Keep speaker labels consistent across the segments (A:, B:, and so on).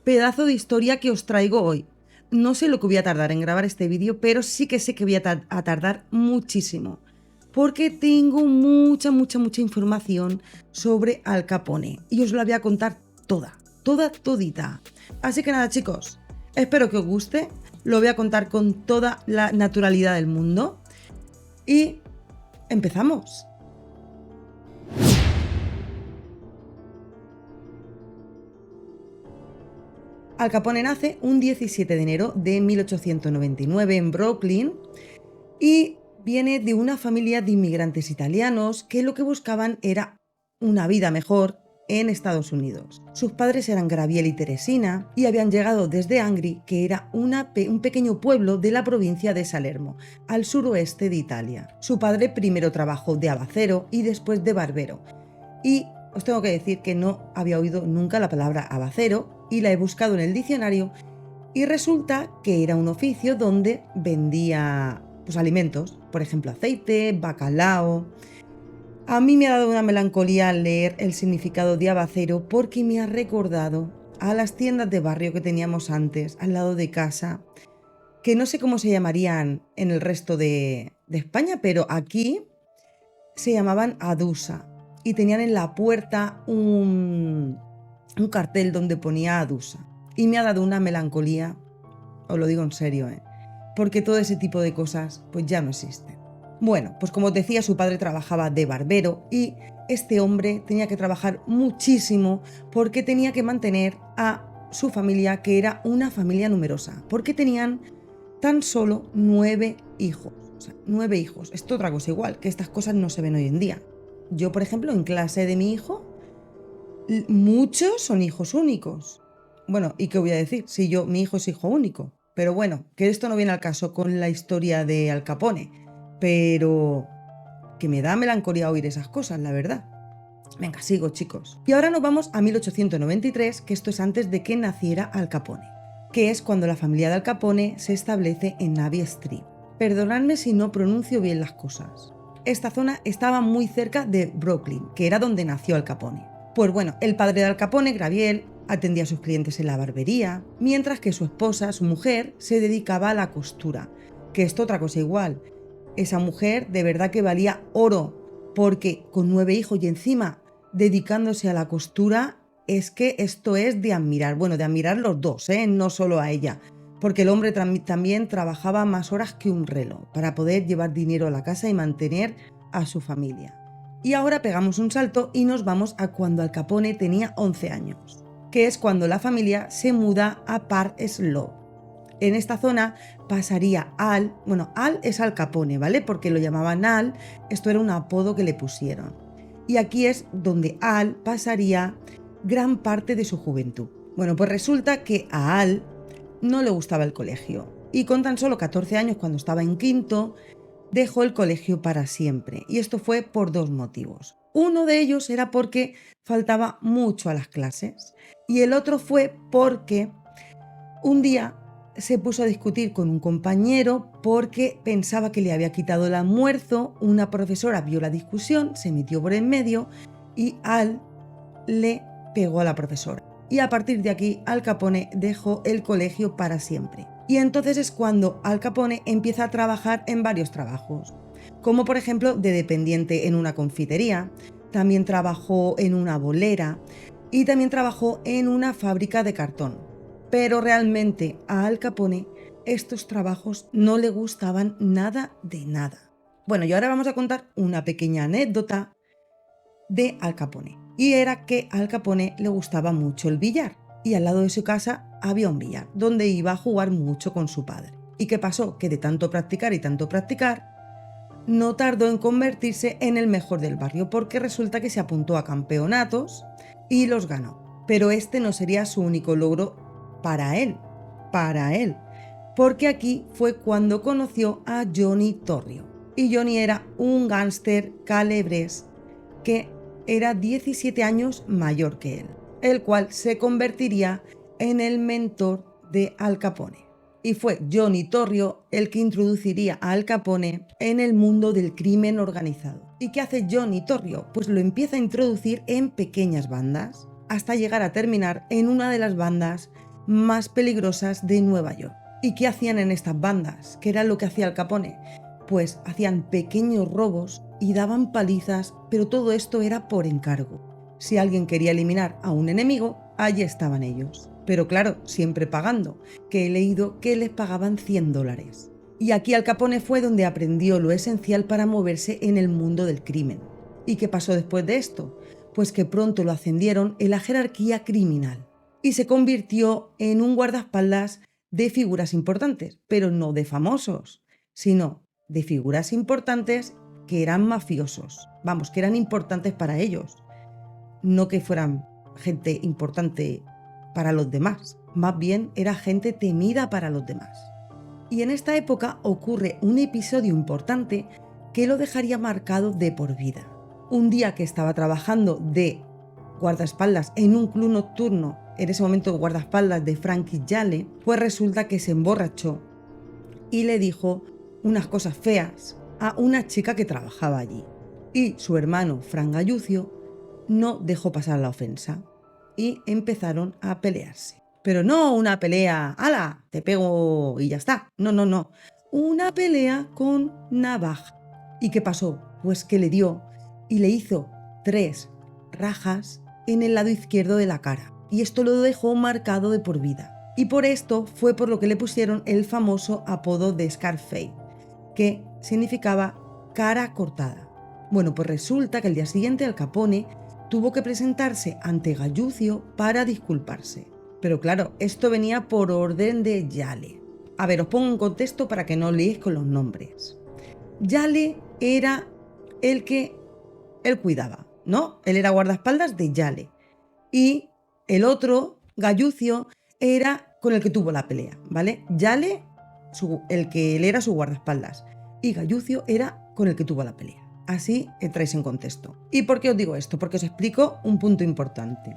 A: pedazo de historia que os traigo hoy. No sé lo que voy a tardar en grabar este vídeo, pero sí que sé que voy a tardar muchísimo. Porque tengo mucha información sobre Al Capone. Y os la voy a contar todita. Así que nada, chicos, espero que os guste. Lo voy a contar con toda la naturalidad del mundo. Y empezamos. Al Capone nace un 17 de enero de 1899 en Brooklyn y viene de una familia de inmigrantes italianos que lo que buscaban era una vida mejor en Estados Unidos. Sus padres eran Graviel y Teresina y habían llegado desde Angri, que era un pequeño pueblo de la provincia de Salermo, al suroeste de Italia. Su padre primero trabajó de abacero y después de barbero. Y os tengo que decir que no había oído nunca la palabra abacero y la he buscado en el diccionario y resulta que era un oficio donde vendía alimentos, por ejemplo aceite, bacalao. A mí me ha dado una melancolía leer el significado de abacero porque me ha recordado a las tiendas de barrio que teníamos antes al lado de casa, que no sé cómo se llamarían en el resto de España, pero aquí se llamaban Adusa y tenían en la puerta un cartel donde ponía Adusa. Y me ha dado una melancolía, os lo digo en serio, porque todo ese tipo de cosas pues ya no existen. Bueno, pues como os decía, su padre trabajaba de barbero y este hombre tenía que trabajar muchísimo porque tenía que mantener a su familia, que era una familia numerosa, porque tenían tan solo 9 hijos. O sea, 9 hijos. Esto otra cosa igual, que estas cosas no se ven hoy en día. Yo, por ejemplo, en clase de mi hijo, muchos son hijos únicos. Bueno, ¿y qué voy a decir? Si mi hijo es hijo único. Pero bueno, que esto no viene al caso con la historia de Al Capone. Pero que me da melancolía oír esas cosas, la verdad. Venga, sigo, chicos. Y ahora nos vamos a 1893, que esto es antes de que naciera Al Capone, que es cuando la familia de Al Capone se establece en Navy Street. Perdonadme si no pronuncio bien las cosas. Esta zona estaba muy cerca de Brooklyn, que era donde nació Al Capone. Pues bueno, el padre de Al Capone, Graviel, atendía a sus clientes en la barbería, mientras que su esposa, su mujer, se dedicaba a la costura, que esto otra cosa igual. Esa mujer de verdad que valía oro, porque con 9 hijos y encima dedicándose a la costura, es que esto es de admirar. Bueno, de admirar los dos, no solo a ella, porque el hombre también trabajaba más horas que un reloj para poder llevar dinero a la casa y mantener a su familia. Y ahora pegamos un salto y nos vamos a cuando Al Capone tenía 11 años, que es cuando la familia se muda a Park Slope. En esta zona pasaría Al es Al Capone, ¿vale? Porque lo llamaban Al, esto era un apodo que le pusieron. Y aquí es donde Al pasaría gran parte de su juventud. Bueno, pues resulta que a Al no le gustaba el colegio y con tan solo 14 años, cuando estaba en quinto, dejó el colegio para siempre. Y esto fue por 2 motivos. Uno de ellos era porque faltaba mucho a las clases y el otro fue porque un día se puso a discutir con un compañero porque pensaba que le había quitado el almuerzo. Una profesora vio la discusión, se metió por en medio y Al le pegó a la profesora. Y a partir de aquí, Al Capone dejó el colegio para siempre. Y entonces es cuando Al Capone empieza a trabajar en varios trabajos, como por ejemplo de dependiente en una confitería, también trabajó en una bolera y también trabajó en una fábrica de cartón. Pero realmente a Al Capone estos trabajos no le gustaban nada de nada. Bueno, y ahora vamos a contar una pequeña anécdota de Al Capone. Y era que a Al Capone le gustaba mucho el billar. Y al lado de su casa había un billar, donde iba a jugar mucho con su padre. ¿Y qué pasó? Que de tanto practicar y tanto practicar, no tardó en convertirse en el mejor del barrio, porque resulta que se apuntó a campeonatos y los ganó. Pero este no sería su único logro para él, porque aquí fue cuando conoció a Johnny Torrio. Y Johnny era un gángster calebrés que era 17 años mayor que él, el cual se convertiría en el mentor de Al Capone. Y fue Johnny Torrio el que introduciría a Al Capone en el mundo del crimen organizado. ¿Y qué hace Johnny Torrio? Pues lo empieza a introducir en pequeñas bandas, hasta llegar a terminar en una de las bandas más peligrosas de Nueva York. ¿Y qué hacían en estas bandas? ¿Qué era lo que hacía Al Capone? Pues hacían pequeños robos y daban palizas, pero todo esto era por encargo. Si alguien quería eliminar a un enemigo, allí estaban ellos. Pero claro, siempre pagando, que he leído que les pagaban $100. Y aquí Al Capone fue donde aprendió lo esencial para moverse en el mundo del crimen. ¿Y qué pasó después de esto? Pues que pronto lo ascendieron en la jerarquía criminal y se convirtió en un guardaespaldas de figuras importantes, pero no de famosos, sino de figuras importantes que eran mafiosos, vamos, que eran importantes para ellos, no que fueran gente importante para los demás, más bien era gente temida para los demás. Y en esta época ocurre un episodio importante que lo dejaría marcado de por vida. Un día que estaba trabajando de guardaespaldas en un club nocturno, en ese momento guardaespaldas de Frankie Yale, pues resulta que se emborrachó y le dijo unas cosas feas a una chica que trabajaba allí. Y su hermano, Frank Gallucio, no dejó pasar la ofensa y empezaron a pelearse. Pero no una pelea, ¡hala! Te pego y ya está. No, no, no. Una pelea con navaja. ¿Y qué pasó? Pues que le dio y le hizo 3 rajas en el lado izquierdo de la cara. Y esto lo dejó marcado de por vida. Y por esto fue por lo que le pusieron el famoso apodo de Scarface, que significaba cara cortada. Bueno, pues resulta que el día siguiente Al Capone tuvo que presentarse ante Gallucio para disculparse. Pero claro, esto venía por orden de Yale. A ver, os pongo en contexto para que no liéis con los nombres. Yale era el que él cuidaba, ¿no? Él era guardaespaldas de Yale. Y el otro, Gallucio, era con el que tuvo la pelea, ¿vale? Yale, el que él era su guardaespaldas. Y Gallucio era con el que tuvo la pelea. Así entráis en contexto. ¿Y por qué os digo esto? Porque os explico un punto importante.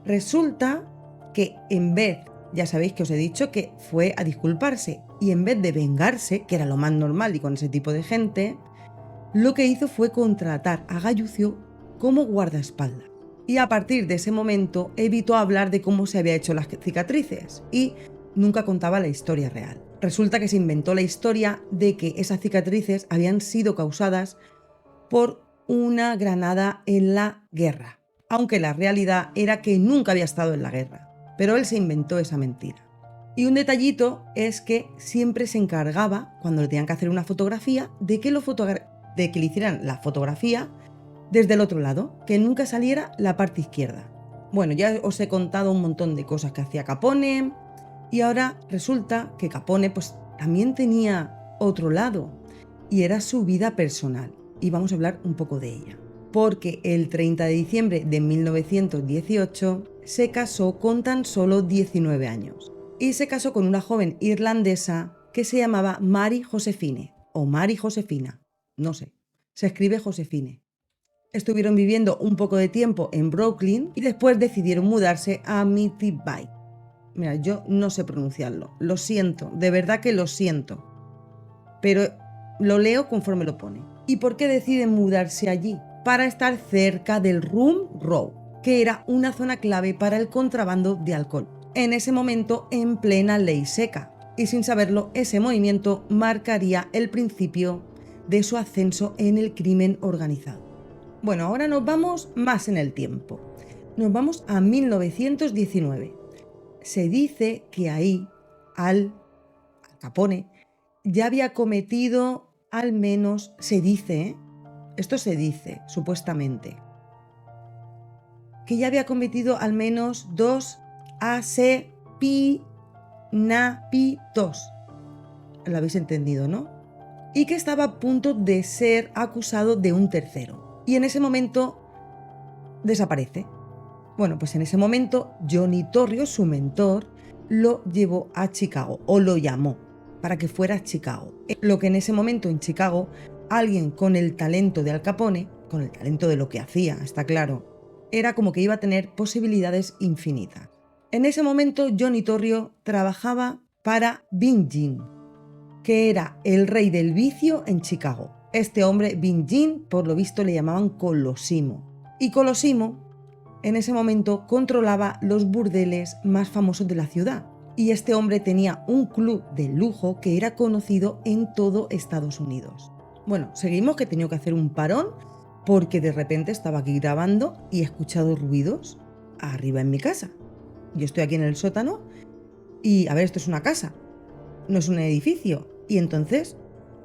A: Resulta que en vez, ya sabéis que os he dicho que fue a disculparse, y en vez de vengarse, que era lo más normal y con ese tipo de gente, lo que hizo fue contratar a Gallucio como guardaespaldas. Y a partir de ese momento evitó hablar de cómo se había hecho las cicatrices y nunca contaba la historia real. Resulta que se inventó la historia de que esas cicatrices habían sido causadas por una granada en la guerra, aunque la realidad era que nunca había estado en la guerra, pero él se inventó esa mentira. Y un detallito es que siempre se encargaba, cuando le tenían que hacer una fotografía, de que le hicieran la fotografía desde el otro lado, que nunca saliera la parte izquierda. Bueno, ya os he contado un montón de cosas que hacía Capone y ahora resulta que Capone pues también tenía otro lado y era su vida personal y vamos a hablar un poco de ella. Porque el 30 de diciembre de 1918 se casó con tan solo 19 años y se casó con una joven irlandesa que se llamaba Mary Josephine o Mary Josefina, no sé, se escribe Josefine. Estuvieron viviendo un poco de tiempo en Brooklyn y después decidieron mudarse a Amityville. Mira, yo no sé pronunciarlo, lo siento, de verdad que lo siento, pero lo leo conforme lo pone. ¿Y por qué deciden mudarse allí? Para estar cerca del Rum Row, que era una zona clave para el contrabando de alcohol. En ese momento, en plena ley seca. Y sin saberlo, ese movimiento marcaría el principio de su ascenso en el crimen organizado. Bueno, ahora nos vamos más en el tiempo. Nos vamos a 1919. Se dice que ahí Al Capone ya había cometido al menos, se dice, esto se dice supuestamente, que ya había cometido al menos 2 asesinatos. Lo habéis entendido, ¿no? Y que estaba a punto de ser acusado de un tercero. Y en ese momento desaparece. Bueno, pues en ese momento Johnny Torrio, su mentor, lo llevó a Chicago o lo llamó para que fuera a Chicago. Lo que en ese momento en Chicago, alguien con el talento de Al Capone, con el talento de lo que hacía, está claro, era como que iba a tener posibilidades infinitas. En ese momento Johnny Torrio trabajaba para Bing Jean, que era el rey del vicio en Chicago. Este hombre, Bing Jean, por lo visto le llamaban Colosimo. Y Colosimo en ese momento controlaba los burdeles más famosos de la ciudad. Y este hombre tenía un club de lujo que era conocido en todo Estados Unidos. Bueno, seguimos, que he tenido que hacer un parón porque de repente estaba aquí grabando y he escuchado ruidos arriba en mi casa. Yo estoy aquí en el sótano y, a ver, esto es una casa, no es un edificio. Y entonces,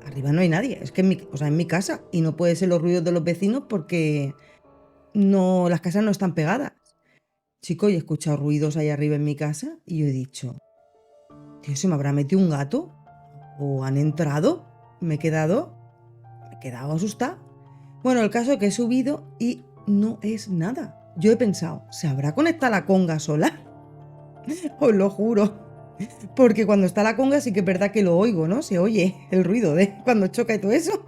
A: arriba no hay nadie, es que en mi casa, y no puede ser los ruidos de los vecinos porque no, las casas no están pegadas. Chico, y he escuchado ruidos ahí arriba en mi casa y yo he dicho, tío, ¿se me habrá metido un gato? ¿O han entrado? Me he quedado asustada. Bueno, el caso es que he subido y no es nada. Yo he pensado, ¿se habrá conectado la conga sola? Os lo juro. Porque cuando está la conga sí que es verdad que lo oigo, ¿no? Se oye el ruido de cuando choca y todo eso.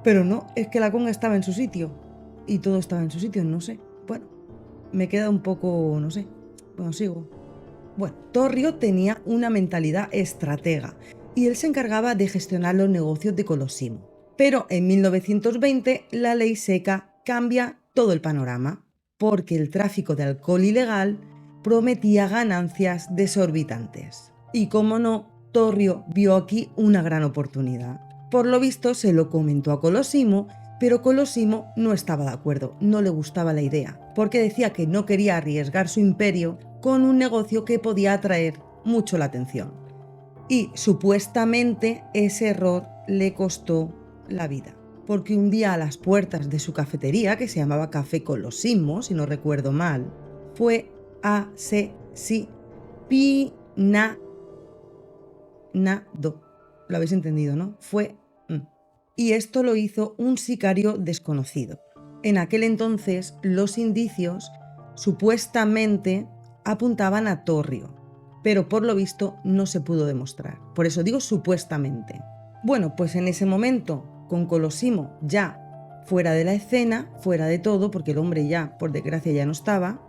A: Pero no, es que la conga estaba en su sitio. Y todo estaba en su sitio, no sé. Bueno, me queda un poco, no sé. Bueno, sigo. Bueno, Torrio tenía una mentalidad estratega y él se encargaba de gestionar los negocios de Colosimo. Pero en 1920 la ley seca cambia todo el panorama, porque el tráfico de alcohol ilegal prometía ganancias desorbitantes. Y como no, Torrio vio aquí una gran oportunidad. Por lo visto se lo comentó a Colosimo, pero Colosimo no estaba de acuerdo, no le gustaba la idea, porque decía que no quería arriesgar su imperio con un negocio que podía atraer mucho la atención. Y supuestamente ese error le costó la vida, porque un día a las puertas de su cafetería, que se llamaba Café Colosimo, si no recuerdo mal, fue asesinado. Lo habéis entendido, ¿no? Y esto lo hizo un sicario desconocido. En aquel entonces los indicios supuestamente apuntaban a Torrio, pero por lo visto no se pudo demostrar. Por eso digo supuestamente. Bueno, pues en ese momento, con Colosimo ya fuera de la escena, fuera de todo, porque el hombre ya, por desgracia, ya no estaba,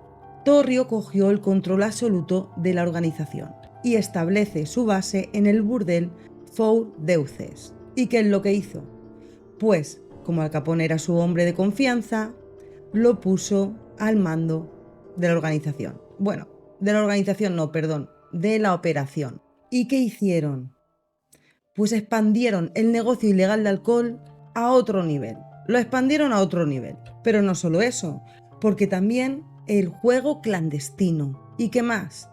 A: Torrio cogió el control absoluto de la organización y establece su base en el burdel Four Deuces. ¿Y qué es lo que hizo? Pues, como Al Capone era su hombre de confianza, lo puso al mando de la organización. Bueno, de la organización no, perdón, de la operación. ¿Y qué hicieron? Pues expandieron el negocio ilegal de alcohol a otro nivel. Lo expandieron a otro nivel. Pero no solo eso, porque también el juego clandestino. ¿Y qué más?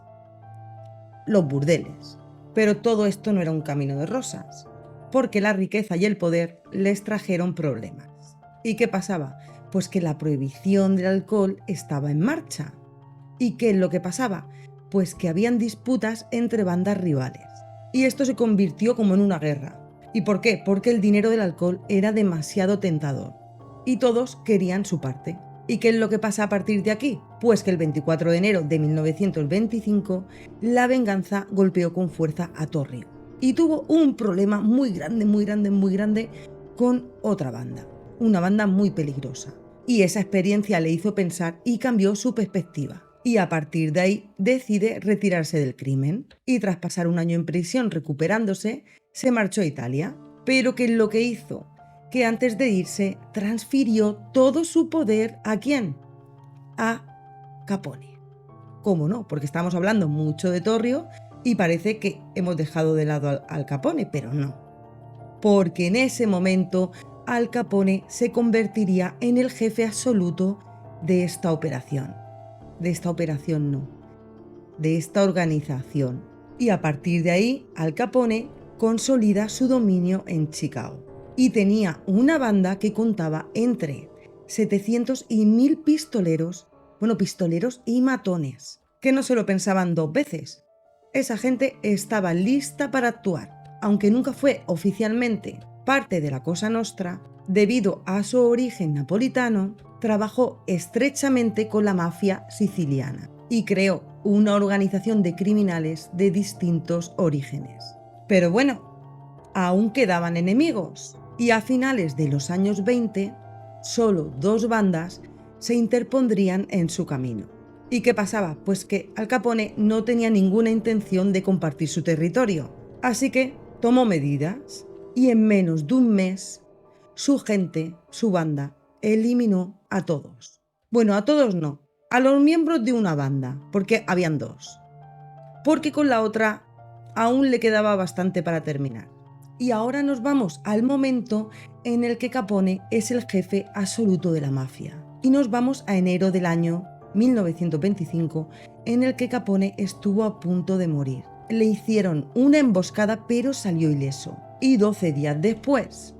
A: Los burdeles. Pero todo esto no era un camino de rosas, porque la riqueza y el poder les trajeron problemas. ¿Y qué pasaba? Pues que la prohibición del alcohol estaba en marcha. ¿Y qué es lo que pasaba? Pues que habían disputas entre bandas rivales. Y esto se convirtió como en una guerra. ¿Y por qué? Porque el dinero del alcohol era demasiado tentador. Y todos querían su parte. ¿Y qué es lo que pasa a partir de aquí? Pues que el 24 de enero de 1925, la venganza golpeó con fuerza a Torrio. Y tuvo un problema muy grande con otra banda. Una banda muy peligrosa. Y esa experiencia le hizo pensar y cambió su perspectiva. Y a partir de ahí decide retirarse del crimen. Y tras pasar un año en prisión recuperándose, se marchó a Italia. Pero ¿qué es lo que hizo? Que antes de irse transfirió todo su poder ¿a quién? A Capone. ¿Cómo no? Porque estamos hablando mucho de Torrio y parece que hemos dejado de lado al Capone, pero no. Porque en ese momento Al Capone se convertiría en el jefe absoluto de esta operación. De esta operación no, de esta organización. Y a partir de ahí, Al Capone consolida su dominio en Chicago. Y tenía una banda que contaba entre 700 y 1000 pistoleros, pistoleros y matones, que no se lo pensaban dos veces. Esa gente estaba lista para actuar, aunque nunca fue oficialmente parte de la Cosa Nostra, debido a su origen napolitano, trabajó estrechamente con la mafia siciliana y creó una organización de criminales de distintos orígenes. Pero bueno, aún quedaban enemigos y a finales de los años 20, solo dos bandas se interpondrían en su camino. ¿Y qué pasaba? Pues que Al Capone no tenía ninguna intención de compartir su territorio, así que tomó medidas y en menos de un mes su gente, su banda, eliminó a todos. Bueno, a todos no, a los miembros de una banda, porque habían dos. Porque con la otra aún le quedaba bastante para terminar. Y ahora nos vamos al momento en el que Capone es el jefe absoluto de la mafia. Y nos vamos a enero del año 1925, en el que Capone estuvo a punto de morir. Le hicieron una emboscada, pero salió ileso. Y 12 días después,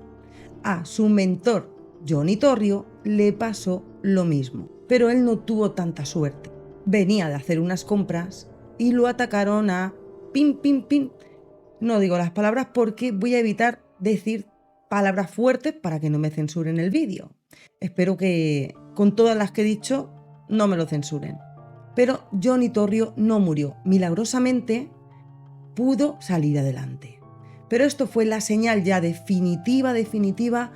A: a su mentor, Johnny Torrio, le pasó lo mismo. Pero él no tuvo tanta suerte. Venía de hacer unas compras y lo atacaron a pin, pin, pin. No digo las palabras porque voy a evitar decir palabras fuertes para que no me censuren el vídeo. Espero que con todas las que he dicho no me lo censuren. Pero Johnny Torrio no murió. Milagrosamente pudo salir adelante. Pero esto fue la señal ya definitiva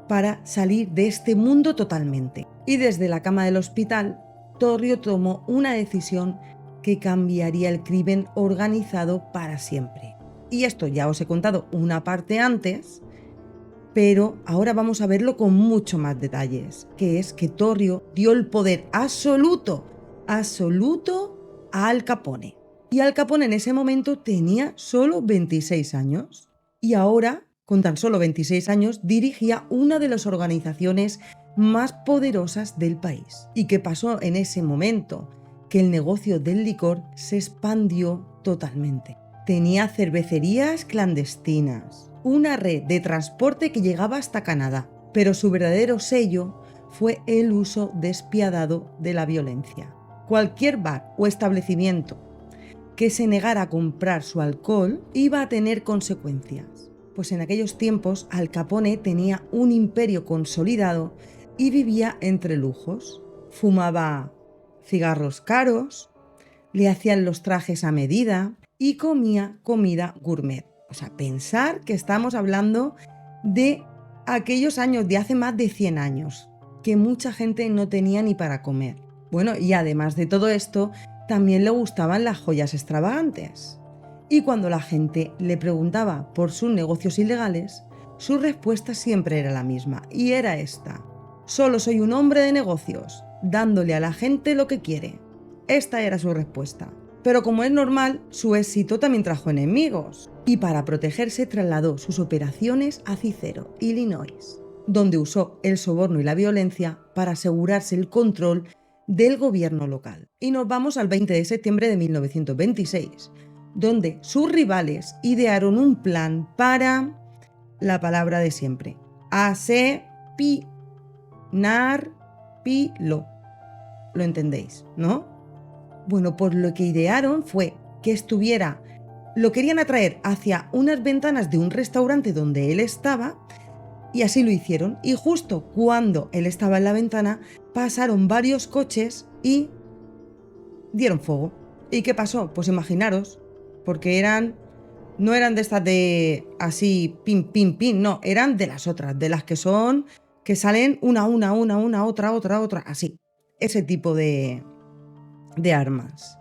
A: para salir de este mundo totalmente. Y desde la cama del hospital, Torrio tomó una decisión que cambiaría el crimen organizado para siempre. Y esto ya os he contado una parte antes, pero ahora vamos a verlo con mucho más detalles, que es que Torrio dio el poder absoluto a Al Capone. Y Al Capone en ese momento tenía solo 26 años. Y ahora, con tan solo 26 años, dirigía una de las organizaciones más poderosas del país. ¿Y qué pasó en ese momento? Que el negocio del licor se expandió totalmente. Tenía cervecerías clandestinas, una red de transporte que llegaba hasta Canadá, pero su verdadero sello fue el uso despiadado de la violencia. Cualquier bar o establecimiento que se negara a comprar su alcohol iba a tener consecuencias, pues en aquellos tiempos Al Capone tenía un imperio consolidado y vivía entre lujos. Fumaba cigarros caros, le hacían los trajes a medida y comía comida gourmet. O sea, pensar que estamos hablando de aquellos años, de hace más de 100 años, que mucha gente no tenía ni para comer. Bueno, y además de todo esto, también le gustaban las joyas extravagantes. Y cuando la gente le preguntaba por sus negocios ilegales, su respuesta siempre era la misma, y era esta: solo soy un hombre de negocios, dándole a la gente lo que quiere. Esta era su respuesta. Pero como es normal, su éxito también trajo enemigos. Y para protegerse trasladó sus operaciones a Cicero, Illinois, donde usó el soborno y la violencia para asegurarse el control del gobierno local. Y nos vamos al 20 de septiembre de 1926, donde sus rivales idearon un plan para la palabra de siempre: asepinarpilo. ¿Lo entendéis, no? Bueno, pues lo que idearon fue que lo querían atraer hacia unas ventanas de un restaurante donde él estaba, y así lo hicieron. Y justo cuando él estaba en la ventana, pasaron varios coches y dieron fuego. ¿Y qué pasó? Pues imaginaros, porque no eran de estas de así pin, pin, pin, no, eran de las otras, de las que salen una, otra, así. Ese tipo de armas.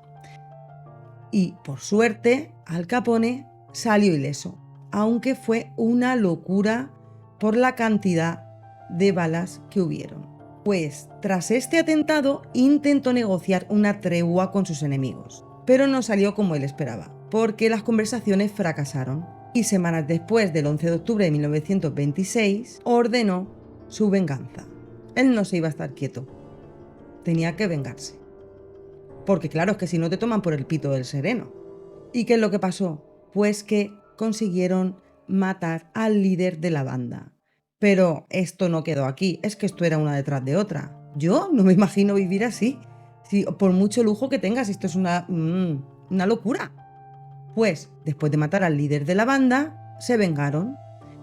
A: Y por suerte, Al Capone salió ileso, aunque fue una locura por la cantidad de balas que hubieron. Pues tras este atentado intentó negociar una tregua con sus enemigos, pero no salió como él esperaba, porque las conversaciones fracasaron. Y semanas después del 11 de octubre de 1926 ordenó su venganza. Él no se iba a estar quieto, tenía que vengarse. Porque claro, es que si no te toman por el pito del sereno. ¿Y qué es lo que pasó? Pues que consiguieron matar al líder de la banda. Pero esto no quedó aquí, es que esto era una detrás de otra. Yo no me imagino vivir así. Si, por mucho lujo que tengas, esto es una locura. Pues después de matar al líder de la banda, se vengaron.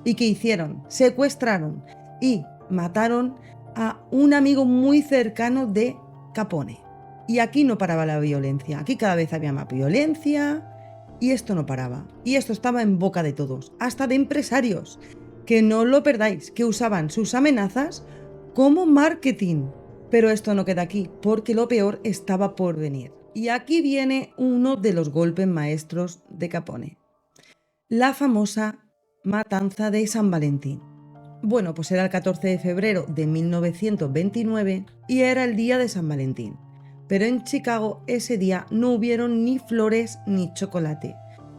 A: ¿Y qué hicieron? Secuestraron y mataron a un amigo muy cercano de Capone. Y aquí no paraba la violencia, aquí cada vez había más violencia y esto no paraba. Y esto estaba en boca de todos, hasta de empresarios, que no lo perdáis, que usaban sus amenazas como marketing. Pero esto no queda aquí, porque lo peor estaba por venir. Y aquí viene uno de los golpes maestros de Capone: la famosa matanza de San Valentín. Bueno, pues era el 14 de febrero de 1929 y era el día de San Valentín. Pero en Chicago ese día no hubieron ni flores ni chocolate.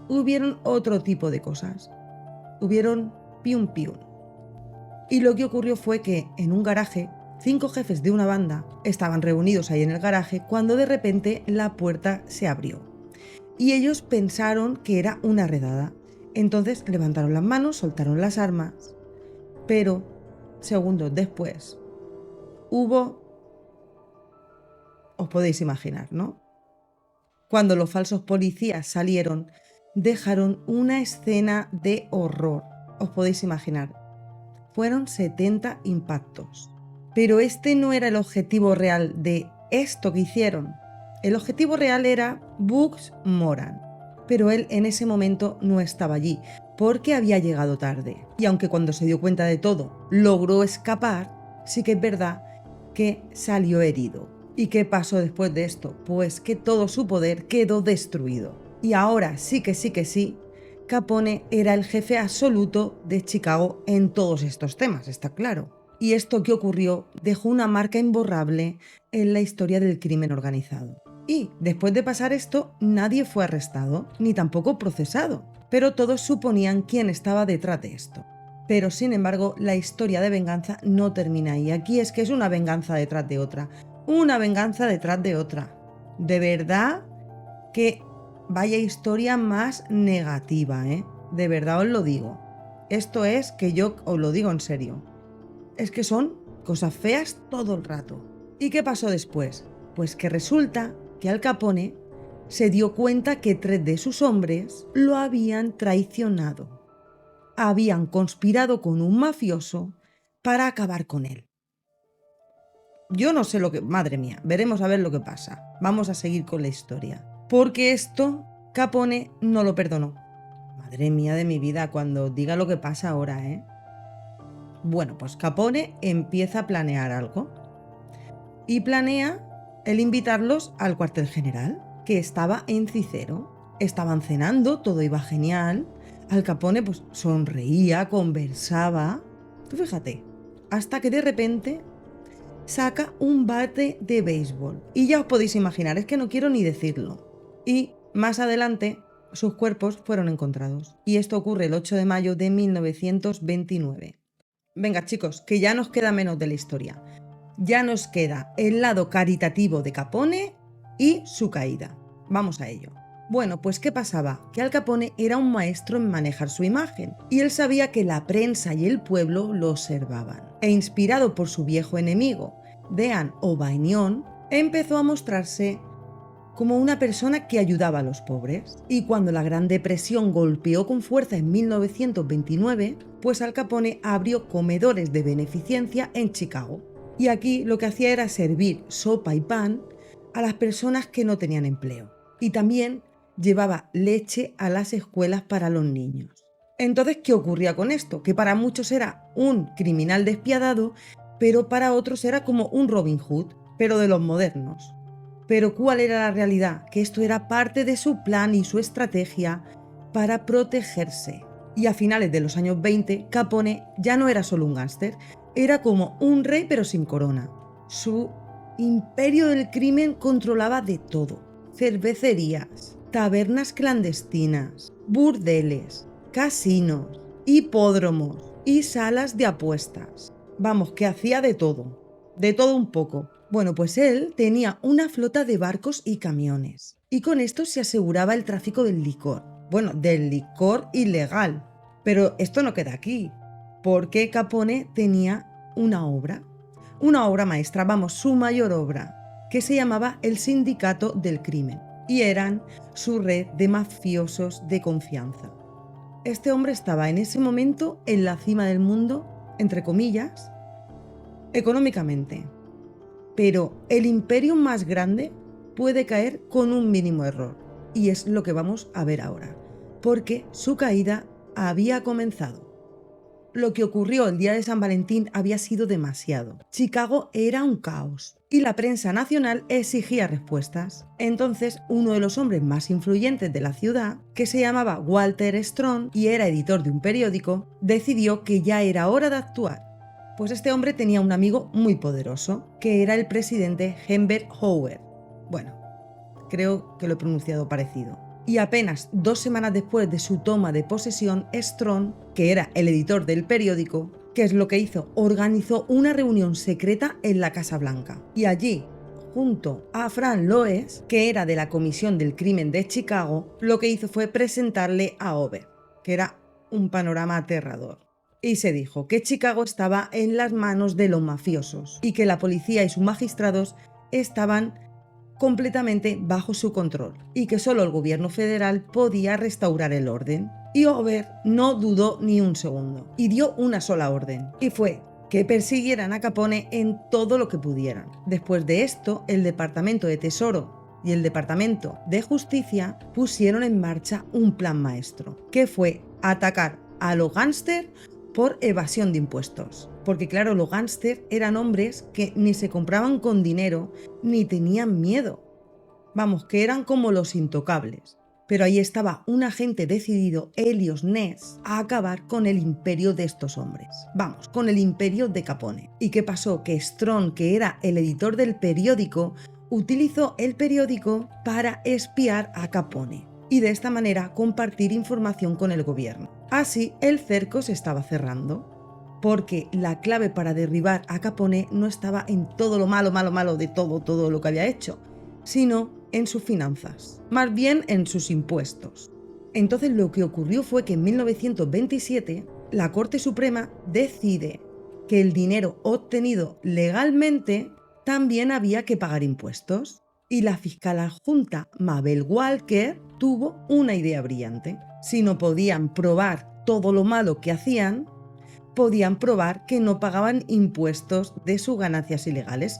A: Hubieron otro tipo de cosas. Hubieron piun piun. Y lo que ocurrió fue que en un garaje, 5 jefes de una banda estaban reunidos ahí en el garaje cuando de repente la puerta se abrió. Y ellos pensaron que era una redada. Entonces levantaron las manos, soltaron las armas. Pero segundos después hubo, os podéis imaginar, ¿no? Cuando los falsos policías salieron, dejaron una escena de horror. Os podéis imaginar. Fueron 70 impactos. Pero este no era el objetivo real de esto que hicieron. El objetivo real era Bugs Moran. Pero él en ese momento no estaba allí, porque había llegado tarde. Y aunque cuando se dio cuenta de todo logró escapar, sí que es verdad que salió herido. ¿Y qué pasó después de esto? Pues que todo su poder quedó destruido. Y ahora sí, Capone era el jefe absoluto de Chicago en todos estos temas, está claro. Y esto que ocurrió dejó una marca imborrable en la historia del crimen organizado. Y después de pasar esto, nadie fue arrestado, ni tampoco procesado, pero todos suponían quién estaba detrás de esto. Pero sin embargo, la historia de venganza no termina ahí. Aquí es que es una venganza detrás de otra. Una venganza detrás de otra. De verdad que vaya historia más negativa, ¿eh? De verdad os lo digo. Esto es que yo os lo digo en serio. Es que son cosas feas todo el rato. ¿Y qué pasó después? Pues que resulta que Al Capone se dio cuenta que 3 de sus hombres lo habían traicionado. Habían conspirado con un mafioso para acabar con él. Yo no sé lo que... Madre mía, veremos a ver lo que pasa. Vamos a seguir con la historia. Porque esto Capone no lo perdonó. Madre mía de mi vida, cuando diga lo que pasa ahora, ¿eh? Bueno, pues Capone empieza a planear algo. Y planea el invitarlos al cuartel general, que estaba en Cicero. Estaban cenando, todo iba genial. Al Capone pues sonreía, conversaba. Tú fíjate, hasta que de repente saca un bate de béisbol. Y ya os podéis imaginar, es que no quiero ni decirlo. Y más adelante sus cuerpos fueron encontrados. Y esto ocurre el 8 de mayo de 1929. Venga chicos, que ya nos queda menos de la historia. Ya nos queda el lado caritativo de Capone y su caída. Vamos a ello. Bueno, pues ¿qué pasaba? Que Al Capone era un maestro en manejar su imagen y él sabía que la prensa y el pueblo lo observaban. E inspirado por su viejo enemigo, Dean O'Banion, empezó a mostrarse como una persona que ayudaba a los pobres. Y cuando la Gran Depresión golpeó con fuerza en 1929, pues Al Capone abrió comedores de beneficencia en Chicago. Y aquí lo que hacía era servir sopa y pan a las personas que no tenían empleo. Y también llevaba leche a las escuelas para los niños. Entonces, ¿qué ocurría con esto? Que para muchos era un criminal despiadado, pero para otros era como un Robin Hood, pero de los modernos. Pero ¿cuál era la realidad? Que esto era parte de su plan y su estrategia para protegerse. Y a finales de los años 20, Capone ya no era solo un gángster, era como un rey pero sin corona. Su imperio del crimen controlaba de todo. Cervecerías, tabernas clandestinas, burdeles, casinos, hipódromos y salas de apuestas. Vamos, que hacía de todo un poco. Bueno, pues él tenía una flota de barcos y camiones. Y con esto se aseguraba el tráfico del licor. Bueno, del licor ilegal. Pero esto no queda aquí. Porque Capone tenía una obra maestra, vamos, su mayor obra, que se llamaba el Sindicato del Crimen. Y eran su red de mafiosos de confianza. Este hombre estaba en ese momento en la cima del mundo, entre comillas, económicamente. Pero el imperio más grande puede caer con un mínimo error. Y es lo que vamos a ver ahora. Porque su caída había comenzado. lo que ocurrió el día de San Valentín había sido demasiado. Chicago era un caos y la prensa nacional exigía respuestas. Entonces, uno de los hombres más influyentes de la ciudad, que se llamaba Walter Strong y era editor de un periódico, decidió que ya era hora de actuar. Pues este hombre tenía un amigo muy poderoso, que era el presidente Herbert Hoover. Bueno, creo que lo he pronunciado parecido. Y apenas 2 semanas después de su toma de posesión, Strong, que era el editor del periódico, ¿qué es lo que hizo? Organizó una reunión secreta en la Casa Blanca. Y allí, junto a Frank Loes, que era de la Comisión del Crimen de Chicago, lo que hizo fue presentarle a Hoover, que era un panorama aterrador. Y se dijo que Chicago estaba en las manos de los mafiosos y que la policía y sus magistrados estaban completamente bajo su control y que solo el gobierno federal podía restaurar el orden. Y Hoover no dudó ni un segundo y dio una sola orden, y fue que persiguieran a Capone en todo lo que pudieran. Después de esto, el Departamento de Tesoro y el Departamento de Justicia pusieron en marcha un plan maestro, que fue atacar a los gángsters por evasión de impuestos. Porque claro, los gángsters eran hombres que ni se compraban con dinero ni tenían miedo. Vamos, que eran como los intocables. Pero ahí estaba un agente decidido, Helios Ness, a acabar con el imperio de estos hombres. Vamos, con el imperio de Capone. ¿Y qué pasó? Que Strong, que era el editor del periódico, utilizó el periódico para espiar a Capone y de esta manera compartir información con el gobierno. Así, el cerco se estaba cerrando, porque la clave para derribar a Capone no estaba en todo lo malo de todo lo que había hecho, sino en sus finanzas, más bien en sus impuestos. Entonces lo que ocurrió fue que en 1927 la Corte Suprema decide que el dinero obtenido legalmente también había que pagar impuestos. Y la fiscal adjunta Mabel Walker tuvo una idea brillante. Si no podían probar todo lo malo que hacían, podían probar que no pagaban impuestos de sus ganancias ilegales.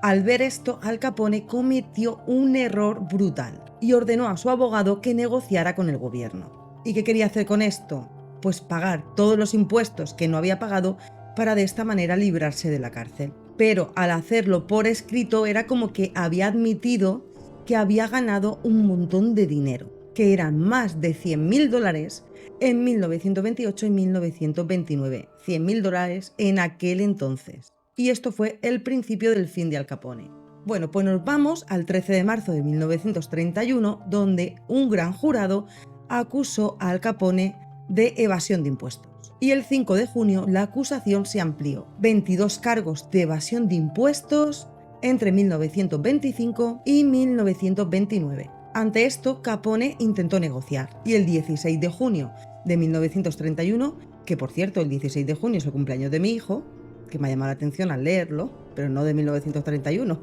A: Al ver esto, Al Capone cometió un error brutal y ordenó a su abogado que negociara con el gobierno. ¿Y qué quería hacer con esto? Pues pagar todos los impuestos que no había pagado para de esta manera librarse de la cárcel. Pero al hacerlo por escrito era como que había admitido que había ganado un montón de dinero, que eran más de $100.000 en 1928 y 1929. $100.000 en aquel entonces. Y esto fue el principio del fin de Al Capone. Bueno, pues nos vamos al 13 de marzo de 1931, donde un gran jurado acusó a Al Capone de evasión de impuestos. Y el 5 de junio la acusación se amplió. 22 cargos de evasión de impuestos entre 1925 y 1929. Ante esto, Capone intentó negociar y el 16 de junio de 1931, que por cierto el 16 de junio es el cumpleaños de mi hijo, que me ha llamado la atención al leerlo, pero no de 1931,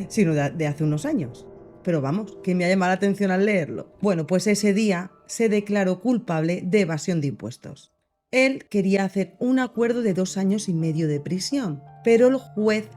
A: sino de hace unos años. Pero vamos, que me ha llamado la atención al leerlo. Bueno, pues ese día se declaró culpable de evasión de impuestos. Él quería hacer un acuerdo de 2 años y medio de prisión, pero el juez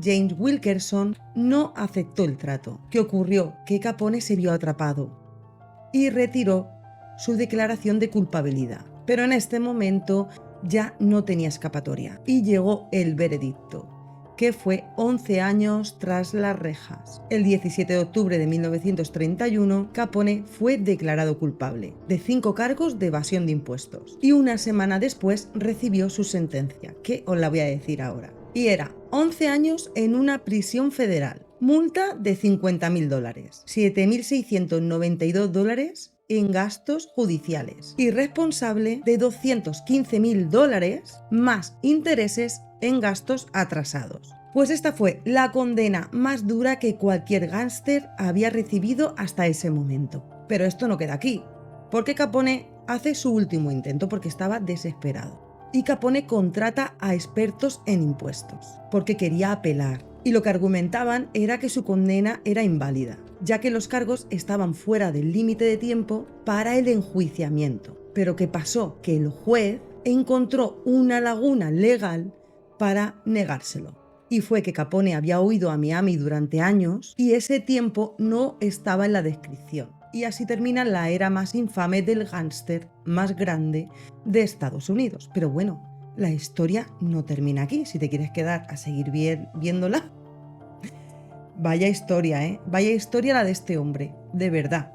A: James Wilkerson no aceptó el trato. ¿Qué ocurrió? Que Capone se vio atrapado y retiró su declaración de culpabilidad. Pero en este momento ya no tenía escapatoria y llegó el veredicto, que fue 11 años tras las rejas. El 17 de octubre de 1931, Capone fue declarado culpable de 5 cargos de evasión de impuestos y una semana después recibió su sentencia, que os la voy a decir ahora. Y era 11 años en una prisión federal, multa de $50.000, $7.692 en gastos judiciales y responsable de $215.000 más intereses en gastos atrasados. Pues esta fue la condena más dura que cualquier gángster había recibido hasta ese momento. Pero esto no queda aquí, porque Capone hace su último intento porque estaba desesperado. Y Capone contrata a expertos en impuestos, porque quería apelar. Y lo que argumentaban era que su condena era inválida, ya que los cargos estaban fuera del límite de tiempo para el enjuiciamiento. Pero ¿qué pasó? Que el juez encontró una laguna legal para negárselo. Y fue que Capone había huido a Miami durante años y ese tiempo no estaba en la descripción. y así termina la era más infame del gángster más grande de Estados Unidos. Pero bueno, la historia no termina aquí. Si te quieres quedar a seguir viéndola, vaya historia, ¿eh? Vaya historia la de este hombre, de verdad.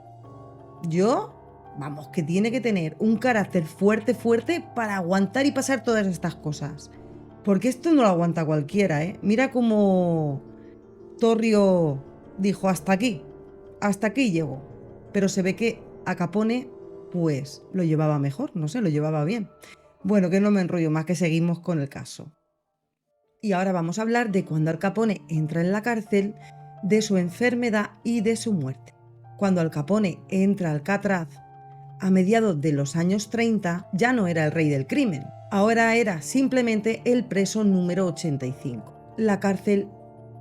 A: Vamos, que tiene que tener un carácter fuerte, fuerte para aguantar y pasar todas estas cosas. Porque esto no lo aguanta cualquiera, ¿eh? Mira cómo Torrio dijo hasta aquí llego. Pero se ve que a Capone, pues, lo llevaba mejor, no sé, lo llevaba bien. Bueno, que no me enrollo más, que seguimos con el caso. Y ahora vamos a hablar de cuando Al Capone entra en la cárcel, de su enfermedad y de su muerte. Cuando Al Capone entra al Alcatraz a mediados de los años 30, ya no era el rey del crimen, ahora era simplemente el preso número 85. La cárcel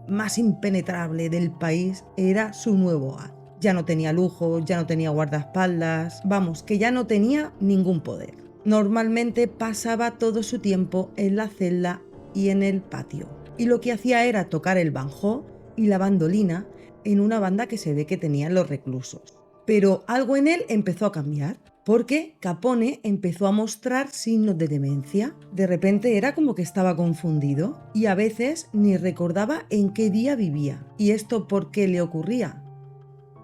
A: más impenetrable del país era su nuevo hogar. Ya no tenía lujo, ya no tenía guardaespaldas, vamos, que ya no tenía ningún poder. Normalmente pasaba todo su tiempo en la celda y en el patio, y lo que hacía era tocar el banjo y la bandolina en una banda que se ve que tenían los reclusos. Pero algo en él empezó a cambiar, porque Capone empezó a mostrar signos de demencia. De repente era como que estaba confundido y a veces ni recordaba en qué día vivía. ¿Y esto por qué le ocurría?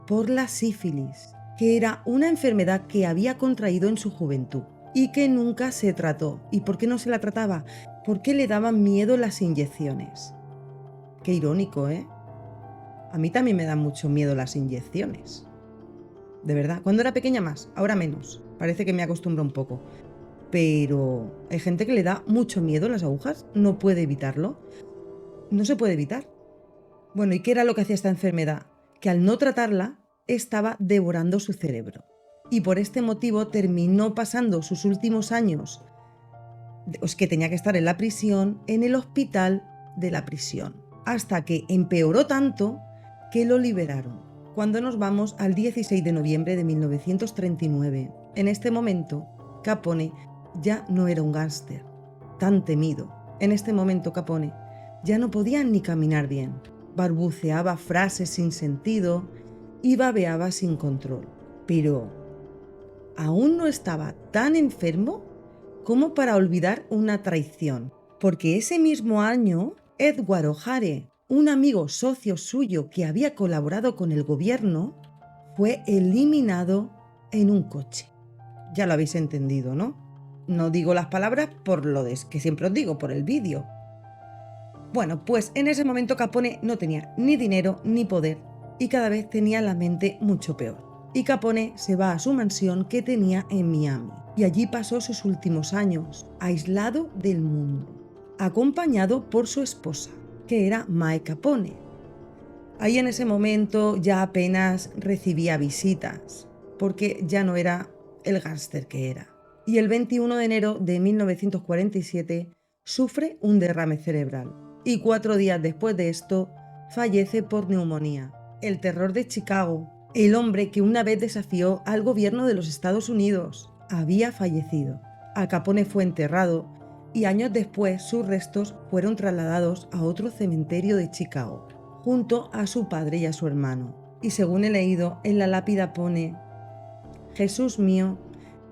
A: Por la sífilis, que era una enfermedad que había contraído en su juventud y que nunca se trató. ¿Y por qué no se la trataba? Porque le daban miedo las inyecciones. Qué irónico, ¿eh? A mí también me dan mucho miedo las inyecciones. De verdad, cuando era pequeña más, ahora menos. Parece que me acostumbro un poco. Pero hay gente que le da mucho miedo a las agujas, no puede evitarlo. No se puede evitar. Bueno, ¿y qué era lo que hacía esta enfermedad? Que al no tratarla, estaba devorando su cerebro. Y por este motivo terminó pasando sus últimos años, pues que tenía que estar en la prisión, en el hospital de la prisión. Hasta que empeoró tanto que lo liberaron. Cuando nos vamos al 16 de noviembre de 1939, en este momento, Capone ya no era un gángster tan temido. En este momento, Capone ya no podía ni caminar bien. Balbuceaba frases sin sentido y babeaba sin control. Pero aún no estaba tan enfermo como para olvidar una traición. Porque ese mismo año, Edward O'Hare, un amigo socio suyo que había colaborado con el gobierno, fue eliminado en un coche. Ya lo habéis entendido, ¿no? No digo las palabras por lo que siempre os digo, por el vídeo. Bueno, pues en ese momento Capone no tenía ni dinero ni poder y cada vez tenía la mente mucho peor. Y Capone se va a su mansión que tenía en Miami y allí pasó sus últimos años, aislado del mundo, acompañado por su esposa, que era Mae Capone. Ahí en ese momento ya apenas recibía visitas, porque ya no era el gángster que era. Y el 21 de enero de 1947 sufre un derrame cerebral. Y 4 días después de esto, fallece por neumonía. El terror de Chicago, el hombre que una vez desafió al gobierno de los Estados Unidos, había fallecido. Al Capone fue enterrado y años después sus restos fueron trasladados a otro cementerio de Chicago, junto a su padre y a su hermano. Y según he leído, en la lápida pone: Jesús mío,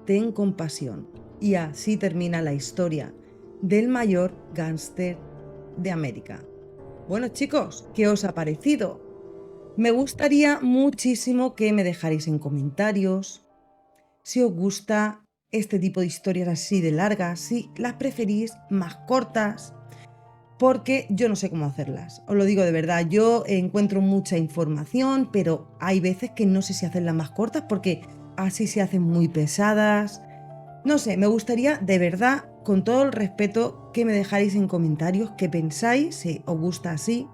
A: ten compasión. Y así termina la historia del mayor gángster de América. Bueno, chicos, ¿qué os ha parecido? Me gustaría muchísimo que me dejarais en comentarios si os gusta este tipo de historias así de largas, si las preferís más cortas, porque yo no sé cómo hacerlas. Os lo digo de verdad, yo encuentro mucha información, pero hay veces que no sé si hacerlas más cortas porque así se hacen muy pesadas. No sé, me gustaría de verdad, con todo el respeto, que me dejarais en comentarios qué pensáis, si os gusta así.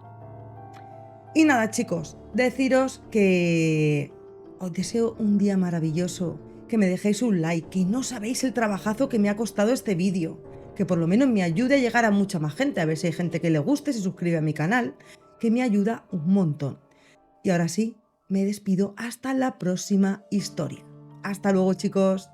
A: Y nada, chicos, deciros que os deseo un día maravilloso, que me dejéis un like, que no sabéis el trabajazo que me ha costado este vídeo, que por lo menos me ayude a llegar a mucha más gente, a ver si hay gente que le guste, se suscribe a mi canal, que me ayuda un montón. Y ahora sí, me despido hasta la próxima historia. Hasta luego, chicos.